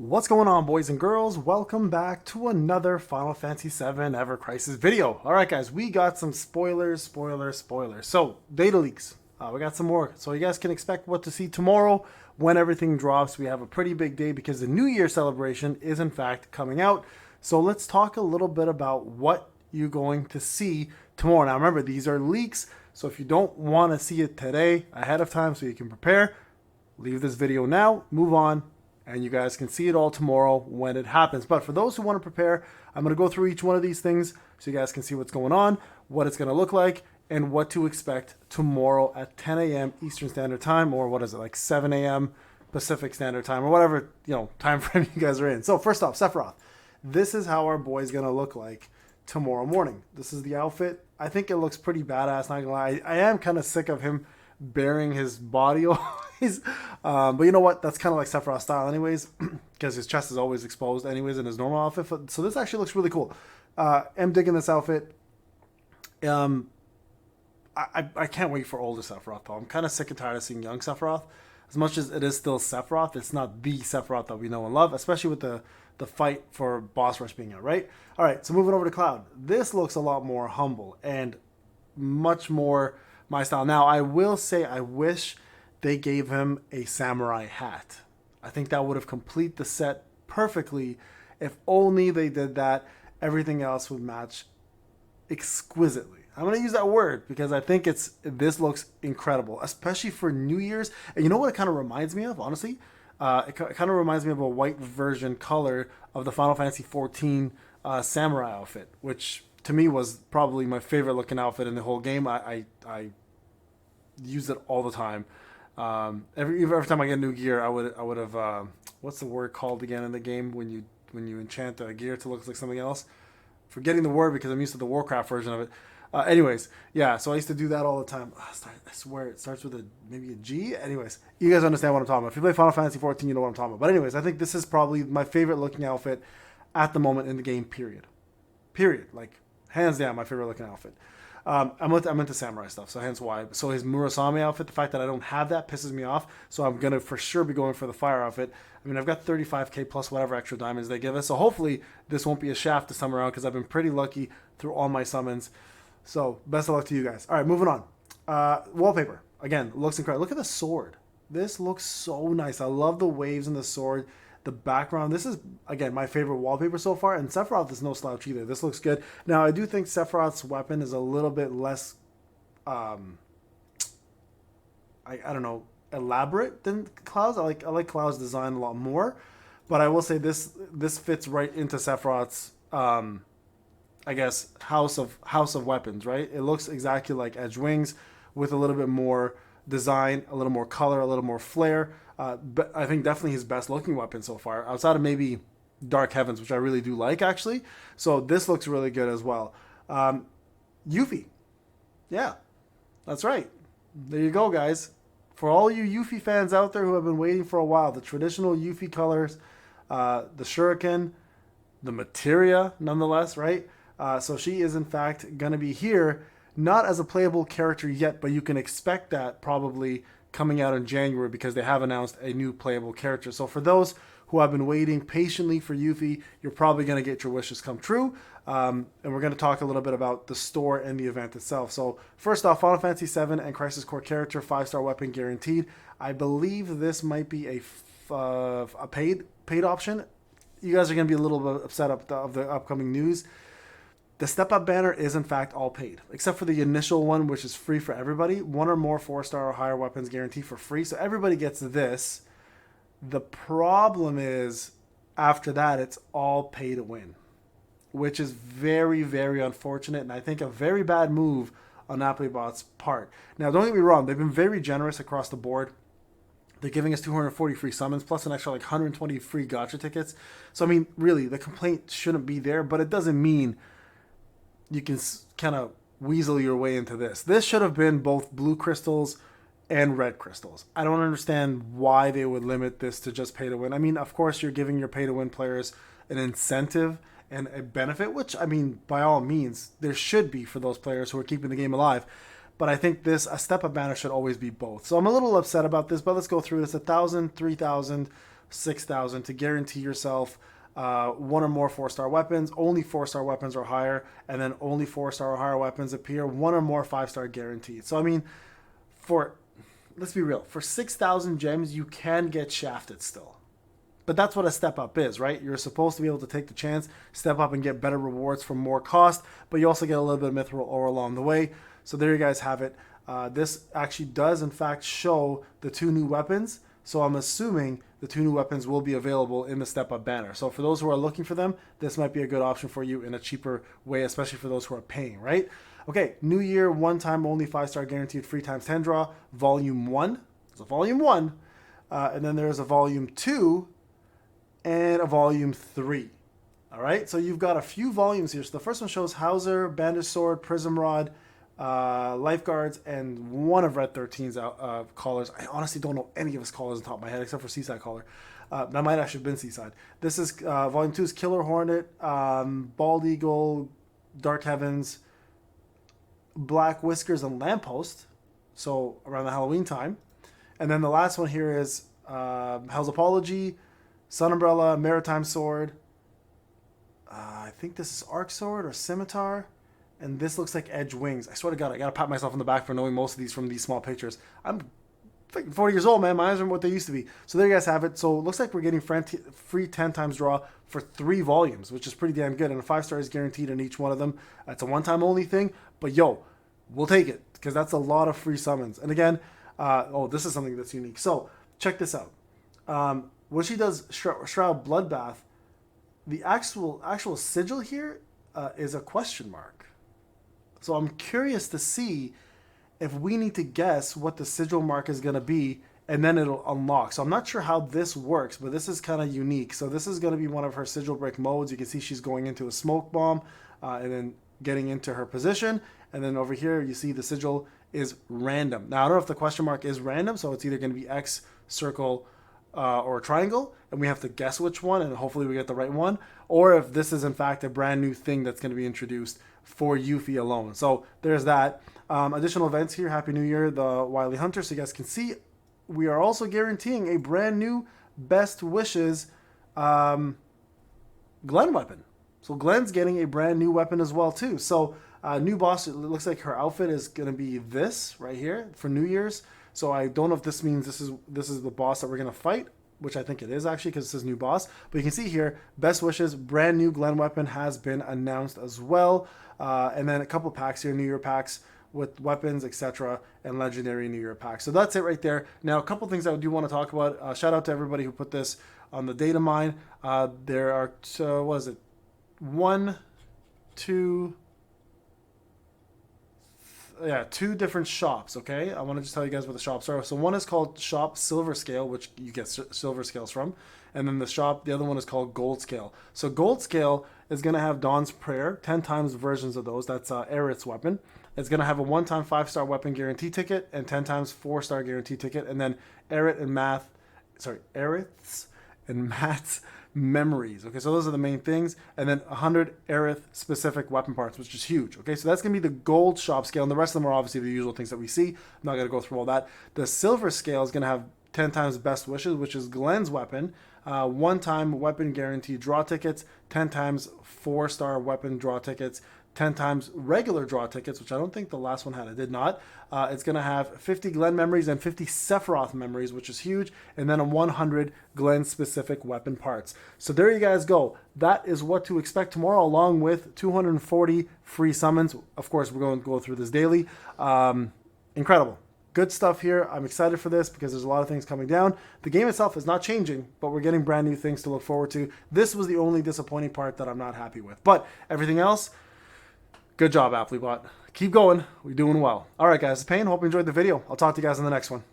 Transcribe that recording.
What's going on, boys and girls? Welcome back to another Final Fantasy VII Evercrisis video. Alright guys, we got some spoilers. So, data leaks. We got some more. So you guys can expect what to see tomorrow when everything drops. We have a pretty big day because the New Year celebration is in fact coming out. So let's talk a little bit about what you're going to see tomorrow. Now remember, these are leaks. So if you don't want to see it today ahead of time so you can prepare, leave this video now, move on, and you guys can see it all tomorrow when it happens. But for those who want to prepare, I'm going to go through each one of these things so you guys can see what's going on, what it's going to look like, and what to expect tomorrow at 10 a.m. Eastern Standard Time, or what is it, like 7 a.m. Pacific Standard Time, or whatever, time frame you guys are in. So first off, Sephiroth. This is how our boy's going to look like tomorrow morning. This is the outfit. I think it looks pretty badass, not going to lie. I am kind of sick of him bearing his body always, but you know what, that's kind of like Sephiroth style anyways, because his chest is always exposed anyways in his normal outfit. So this actually looks really cool. I'm digging this outfit. I can't wait for older Sephiroth though. I'm kind of sick and tired of seeing young Sephiroth. As much as it is still Sephiroth, it's not the Sephiroth that we know and love, especially with the fight for boss rush being out, right? All right, so moving over to Cloud. This looks a lot more humble and much more my style. Now, I will say I wish they gave him a samurai hat. I think that would have complete the set perfectly. If only they did that, everything else would match exquisitely. I'm going to use that word because I think this looks incredible, especially for New Year's. And you know what it kind of reminds me of, honestly? It kind of reminds me of a white version color of the Final Fantasy 14 samurai outfit, which to me was probably my favorite looking outfit in the whole game. I use it all the time. Every time I get new gear, I would have what's the word called again in the game when you enchant a gear to look like something else? Forgetting the word because I'm used to the Warcraft version of it. Anyways, yeah, so I used to do that all the time. I swear it starts with maybe a G. Anyways, you guys understand what I'm talking about. If you play Final Fantasy 14, you know what I'm talking about. But anyways, I think this is probably my favorite looking outfit at the moment in the game, period. Like, hands down, my favorite looking outfit. I'm into samurai stuff, so hence why. So his Murasame outfit, the fact that I don't have that pisses me off. So I'm gonna for sure be going for the fire outfit. I mean, I've got 35k plus whatever extra diamonds they give us. So hopefully this won't be a shaft this time around because I've been pretty lucky through all my summons. So best of luck to you guys. All right, moving on. Wallpaper again looks incredible. Look at the sword. This looks so nice. I love the waves in the sword. The background. This is, again, my favorite wallpaper so far. And Sephiroth is no slouch either. This looks good. Now, I do think Sephiroth's weapon is a little bit less, I don't know, elaborate than Cloud's. I like Cloud's design a lot more. But I will say this fits right into Sephiroth's, I guess, house of weapons, right? It looks exactly like Edge Wings with a little bit more design, a little more color, a little more flair. But I think definitely his best looking weapon so far, outside of maybe Dark Heavens, which I really do like actually. So this looks really good as well. Yuffie, yeah, that's right. There you go, guys. For all you Yuffie fans out there who have been waiting for a while, the traditional Yuffie colors, the Shuriken, the materia, nonetheless, right? So she is in fact gonna be here, not as a playable character yet, but you can expect that probably coming out in January because they have announced a new playable character. So for those who have been waiting patiently for Yuffie, you're probably going to get your wishes come true. And we're going to talk a little bit about the store and the event itself. So first off, Final Fantasy VII and Crisis Core character, 5-star weapon guaranteed. I believe this might be a paid option. You guys are going to be a little bit upset of the upcoming news. The step-up banner is in fact all paid, except for the initial one, which is free for everybody. 1 or more 4-star or higher weapons guaranteed for free, so everybody gets this. The problem is, after that, it's all pay to win, which is very, very unfortunate, and I think a very bad move on Applebot's part. Now, don't get me wrong, they've been very generous across the board. They're giving us 240 free summons, plus an extra like 120 free gacha tickets. So, I mean, really, the complaint shouldn't be there, but it doesn't mean you can kind of weasel your way into this. This should have been both blue crystals and red crystals. I don't understand why they would limit this to just pay to win. I mean, of course, you're giving your pay to win players an incentive and a benefit, which, I mean, by all means, there should be for those players who are keeping the game alive. But I think a step-up banner should always be both. So I'm a little upset about this, but let's go through this. 1,000, 3,000, 6,000 to guarantee yourself one or more 4-star weapons. Only 4-star weapons or higher, and then only 4-star or higher weapons appear. One or more 5-star guaranteed. So I mean, let's be real, for 6,000 gems you can get shafted still. But that's what a step up is, right? You're supposed to be able to take the chance, step up and get better rewards for more cost, but you also get a little bit of mithril ore along the way. So there you guys have it. This actually does in fact show the 2 new weapons. So I'm assuming the 2 new weapons will be available in the step up banner. So for those who are looking for them, this might be a good option for you in a cheaper way, especially for those who are paying, right? Okay, New Year, one time only 5-star guaranteed free times 10 draw, volume 1. There's a volume 1, and then there's a volume 2 and a volume 3. All right, so you've got a few volumes here. So the first one shows Hauser, Bandage Sword, Prism Rod, Lifeguards, and one of Red 13's collars. I honestly don't know any of his collars on top of my head except for Seaside collar. That might actually have been Seaside. This is volume 2 is Killer Hornet, Bald Eagle, Dark Heavens, Black Whiskers, and Lamppost. So around the Halloween time. And then the last one here is Hell's Apology, Sun Umbrella, Maritime Sword. I think this is Arc Sword or Scimitar. And this looks like Edge Wings. I swear to God, I got to pat myself on the back for knowing most of these from these small pictures. I'm like 40 years old, man. My eyes are what they used to be. So there you guys have it. So it looks like we're getting free 10 times draw for 3 volumes, which is pretty damn good. And a 5-star is guaranteed in each one of them. It's a one-time only thing. But yo, we'll take it because that's a lot of free summons. And again, this is something that's unique. So check this out. When she does Shroud Bloodbath, the actual sigil here is a question mark. So I'm curious to see if we need to guess what the sigil mark is going to be, and then it'll unlock. So I'm not sure how this works, but this is kind of unique. So this is going to be one of her sigil break modes. You can see she's going into a smoke bomb and then getting into her position. And then over here, you see the sigil is random. Now, I don't know if the question mark is random, so it's either going to be X, circle, or triangle, and we have to guess which one, and hopefully we get the right one, or if this is in fact a brand new thing that's going to be introduced for Yuffie alone. So there's that. Additional events here. Happy New Year, the Wily Hunter. So you guys can see we are also guaranteeing a brand new Best Wishes Glen weapon. So Glen's getting a brand new weapon as well too. So new boss, it looks like her outfit is going to be this right here for New Year's. So I don't know if this means this is the boss that we're going to fight, which I think it is actually because it says new boss. But you can see here, Best Wishes, brand new Glen weapon has been announced as well. And then a couple packs here, New Year packs with weapons, etc., and legendary New Year packs. So that's it right there. Now, a couple things I do want to talk about. Shout out to everybody who put this on the data mine. There are, what is it? 1, 2... two different shops, okay? I want to just tell you guys what the shops are. So one is called Shop Silver Scale, which you get silver scales from. And then the other one is called Gold Scale. So Gold Scale is going to have Dawn's Prayer, 10 times versions of those. That's Aerith's weapon. It's going to have a one-time 5-star weapon guarantee ticket and 10 times 4-star guarantee ticket. And then Aerith's and Matt's memories. Okay, so those are the main things. And then 100 Aerith specific weapon parts, which is huge. Okay, so that's going to be the gold shop scale. And the rest of them are obviously the usual things that we see. I'm not going to go through all that. The silver scale is going to have 10 times Best Wishes, which is Glen's weapon. One-time weapon guarantee draw tickets, 10 times 4-star weapon draw tickets, 10 times regular draw tickets, which I don't think the last one had. It did not. It's going to have 50 Glen memories and 50 Sephiroth memories, which is huge. And then a 100 Glen-specific weapon parts. So there you guys go. That is what to expect tomorrow, along with 240 free summons. Of course, we're going to go through this daily. Incredible. Good stuff here. I'm excited for this because there's a lot of things coming down. The game itself is not changing, but we're getting brand new things to look forward to. This was the only disappointing part that I'm not happy with. But everything else, good job, Applebot. Keep going. We're doing well. All right, guys. It's Payne. Hope you enjoyed the video. I'll talk to you guys in the next one.